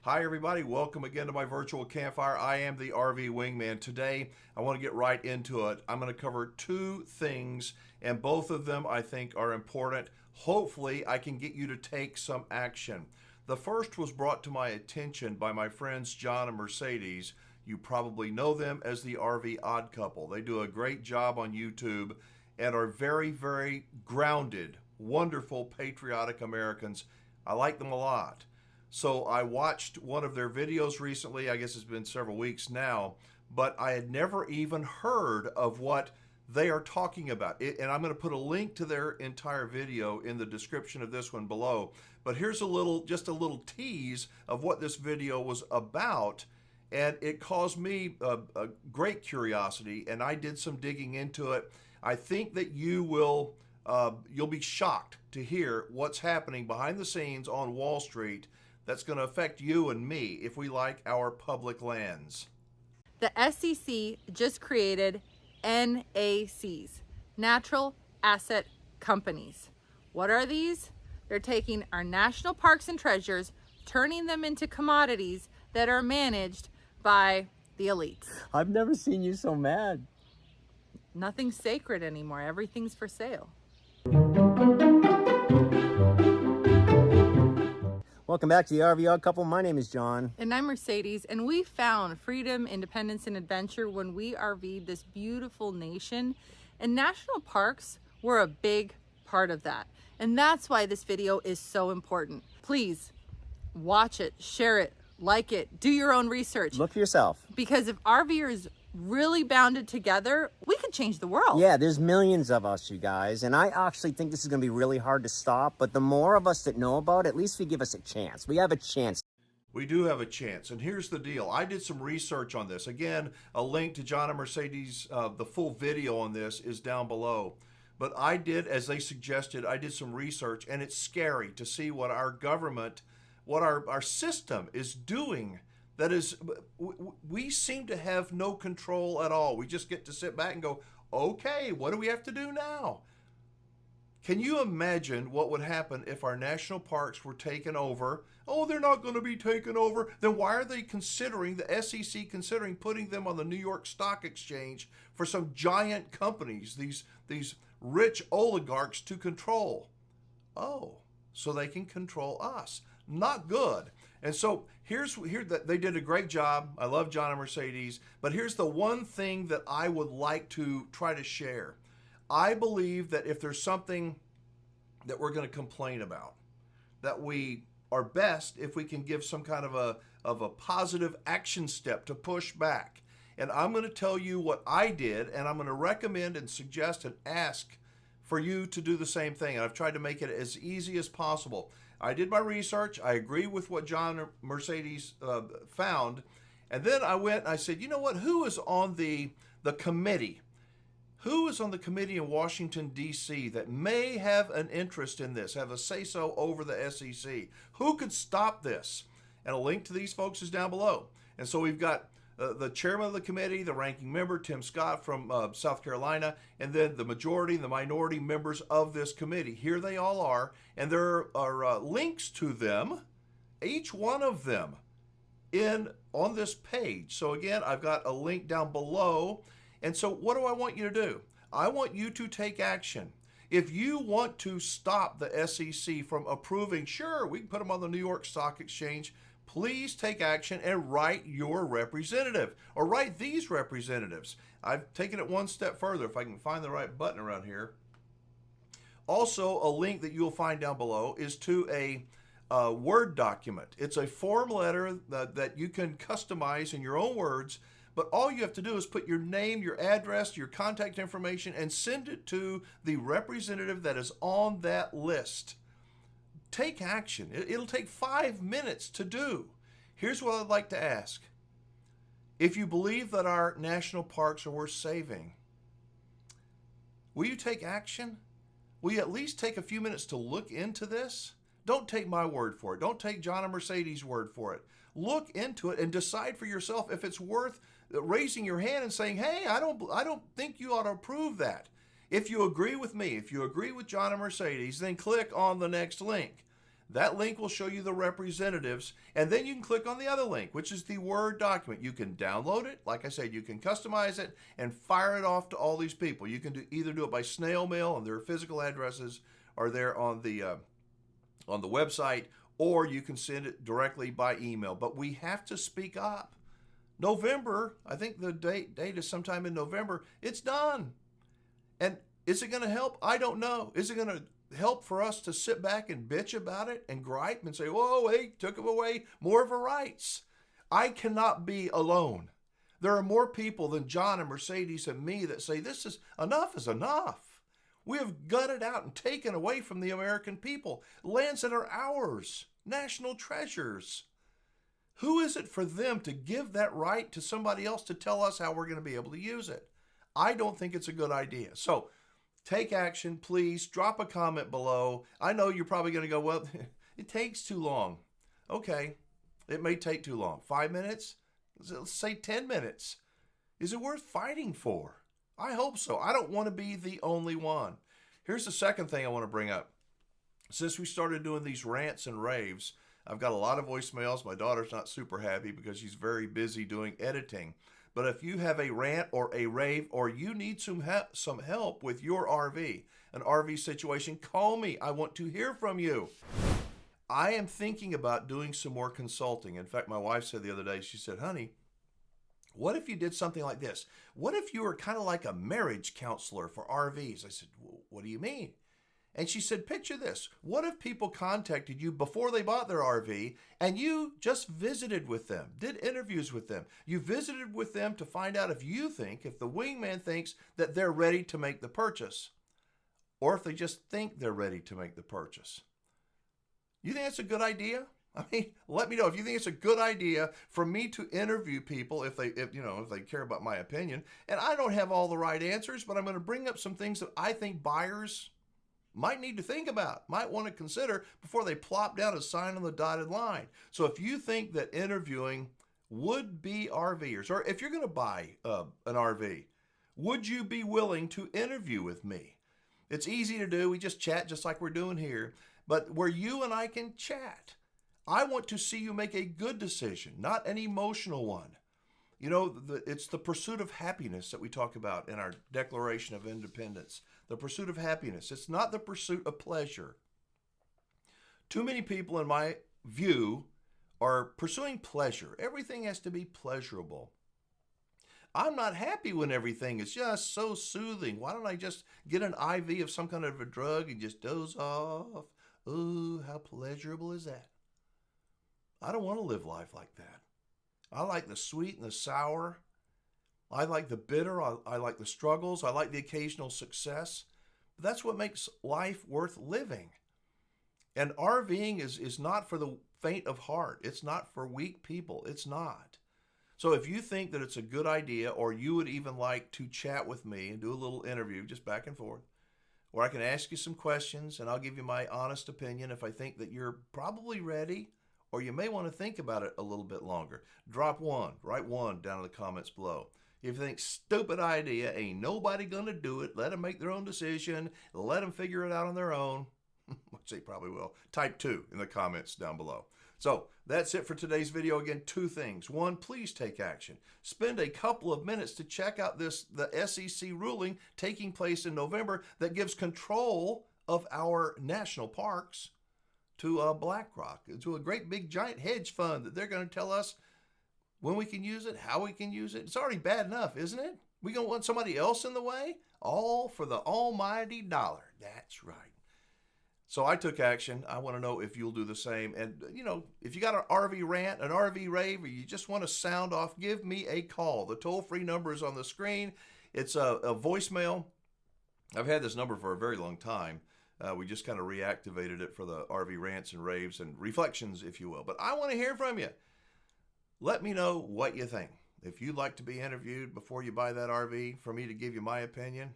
Hi everybody, welcome again to my virtual campfire. I am the RV Wingman. Today, I want to get right into it. I'm going to cover two things, and both of them I think are important. Hopefully, I can get you to take some action. The first was brought to my attention by my friends John and Mercedes. You probably know them as the RV Odd Couple. They do a great job on YouTube and are very, very grounded, wonderful, patriotic Americans. I like them a lot. So I watched one of their videos recently, I guess it's been several weeks now, but I had never even heard of what they are talking about. And I'm going to put a link to their entire video in the description of this one below. But here's just a little tease of what this video was about. And it caused me a great curiosity, and I did some digging into it. I think that you'll be shocked to hear what's happening behind the scenes on Wall Street that's going to affect you and me if we like our public lands. The SEC just created NACs, Natural Asset Companies. What are these? They're taking our national parks and treasures, turning them into commodities that are managed by the elites. I've never seen you so mad. Nothing's sacred anymore. Everything's for sale. Welcome back to the RV Odd Couple. My name is John. And I'm Mercedes, and we found freedom, independence, and adventure when we RV'd this beautiful nation, and national parks were a big part of that. And that's why this video is so important. Please watch it, share it, like it, do your own research. Look for yourself. Because if RVers really bounded together, we could change the world. Yeah, there's millions of us, you guys, and I actually think this is going to be really hard to stop, but the more of us that know about it, at least we give us a chance. We have a chance. We do have a chance, and here's the deal. I did some research on this. Again, a link to John and Mercedes, the full video on this is down below. But I did, as they suggested, I did some research, and it's scary to see what our government, what our system is doing. That is, we seem to have no control at all. We just get to sit back and go, okay, what do we have to do now? Can you imagine what would happen if our national parks were taken over? Oh, they're not going to be taken over. Then why are they considering, the SEC considering putting them on the New York Stock Exchange for some giant companies, these rich oligarchs to control? Oh, so they can control us. Not good. And so here that they did a great job. I love John and Mercedes, but here's the one thing that I would like to try to share. I believe that if there's something that we're going to complain about, that we are best if we can give some kind of a positive action step to push back. And I'm going to tell you what I did, and I'm going to recommend and suggest and ask for you to do the same thing. And I've tried to make it as easy as possible. I did my research. I agree with what John and Mercedes found. And then I went and I said, you know what? Who is on the committee? Who is on the committee in Washington, D.C. that may have an interest in this, have a say-so over the SEC? Who could stop this? And a link to these folks is down below. And so we've got the chairman of the committee, the ranking member, Tim Scott from South Carolina, and then the majority and the minority members of this committee. Here they all are, and there are links to them, each one of them, on this page. So again, I've got a link down below. And so what do I want you to do? I want you to take action. If you want to stop the SEC from approving, sure, we can put them on the New York Stock Exchange. Please take action and write your representative, or write these representatives. I've taken it one step further, if I can find the right button around here. Also, a link that you'll find down below is to a Word document. It's a form letter that you can customize in your own words, but all you have to do is put your name, your address, your contact information, and send it to the representative that is on that list. Take action. It'll take 5 minutes to do. Here's what I'd like to ask. If you believe that our national parks are worth saving, will you take action? Will you at least take a few minutes to look into this? Don't take my word for it. Don't take John and Mercedes' word for it. Look into it and decide for yourself if it's worth raising your hand and saying, hey, I don't think you ought to approve that. If you agree with me, if you agree with John and Mercedes, then click on the next link. That link will show you the representatives, and then you can click on the other link, which is the Word document. You can download it. Like I said, you can customize it and fire it off to all these people. You can either do it by snail mail, and their physical addresses are there on the website, or you can send it directly by email. But we have to speak up. November, I think the date is sometime in November. It's done. And is it going to help? I don't know. Is it going to help for us to sit back and bitch about it and gripe and say, whoa, they took away more of our rights? I cannot be alone. There are more people than John and Mercedes and me that say this is enough. We have gutted out and taken away from the American people lands that are ours, national treasures. Who is it for them to give that right to somebody else to tell us how we're going to be able to use it? I don't think it's a good idea. So take action, please. Drop a comment below. I know you're probably going to go, well, it takes too long. Okay, it may take too long. 5 minutes? Let's say 10 minutes. Is it worth fighting for? I hope so. I don't want to be the only one. Here's the second thing I want to bring up. Since we started doing these rants and raves, I've got a lot of voicemails. My daughter's not super happy because she's very busy doing editing. But if you have a rant or a rave, or you need some help with your RV, an RV situation, call me. I want to hear from you. I am thinking about doing some more consulting. In fact, my wife said the other day, she said, honey, what if you did something like this? What if you were kind of like a marriage counselor for RVs? I said, what do you mean? And she said, picture this. What if people contacted you before they bought their RV and you just visited with them, did interviews with them? You visited with them to find out if the wingman thinks that they're ready to make the purchase, or if they just think they're ready to make the purchase. You think that's a good idea? I mean, let me know if you think it's a good idea for me to interview people if they care about my opinion. And I don't have all the right answers, but I'm going to bring up some things that I think buyers might need to think about, might want to consider before they plop down a sign on the dotted line. So if you think that interviewing would-be RVers, or if you're going to buy an RV, would you be willing to interview with me? It's easy to do. We just chat just like we're doing here, but where you and I can chat. I want to see you make a good decision, not an emotional one. You know, it's the pursuit of happiness that we talk about in our Declaration of Independence. The pursuit of happiness. It's not the pursuit of pleasure. Too many people, in my view, are pursuing pleasure. Everything has to be pleasurable. I'm not happy when everything is just so soothing. Why don't I just get an IV of some kind of a drug and just doze off? Ooh, how pleasurable is that? I don't want to live life like that. I like the sweet and the sour. I like the bitter. I like the struggles. I like the occasional success. But that's what makes life worth living. And RVing is not for the faint of heart. It's not for weak people. It's not. So if you think that it's a good idea, or you would even like to chat with me and do a little interview just back and forth, or I can ask you some questions and I'll give you my honest opinion if I think that you're probably ready, or you may want to think about it a little bit longer. Write one down in the comments below. If you think stupid idea, ain't nobody going to do it, let them make their own decision, let them figure it out on their own, which they probably will. Type 2 in the comments down below. So that's it for today's video. Again, 2 things. 1, please take action. Spend a couple of minutes to check out the SEC ruling taking place in November that gives control of our national parks to BlackRock, to a great big giant hedge fund that they're going to tell us when we can use it, how we can use it. It's already bad enough, isn't it? We going to want somebody else in the way? All for the almighty dollar. That's right. So I took action. I want to know if you'll do the same. And, you know, if you got an RV rant, an RV rave, or you just want to sound off, give me a call. The toll-free number is on the screen. It's a voicemail. I've had this number for a very long time. We just kind of reactivated it for the RV rants and raves and reflections, if you will. But I want to hear from you. Let me know what you think. If you'd like to be interviewed before you buy that RV for me to give you my opinion,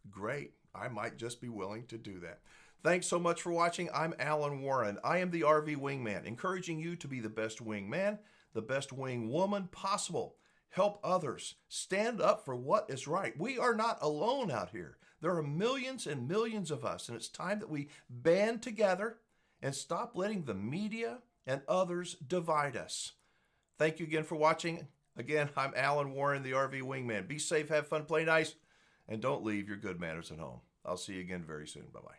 great. I might just be willing to do that. Thanks so much for watching. I'm Alan Warren. I am the RV Wingman, encouraging you to be the best wingman, the best wing woman possible. Help others. Stand up for what is right. We are not alone out here. There are millions and millions of us, and it's time that we band together and stop letting the media and others divide us. Thank you again for watching. Again, I'm Alan Warren, the RV Wingman. Be safe, have fun, play nice, and don't leave your good manners at home. I'll see you again very soon. Bye-bye.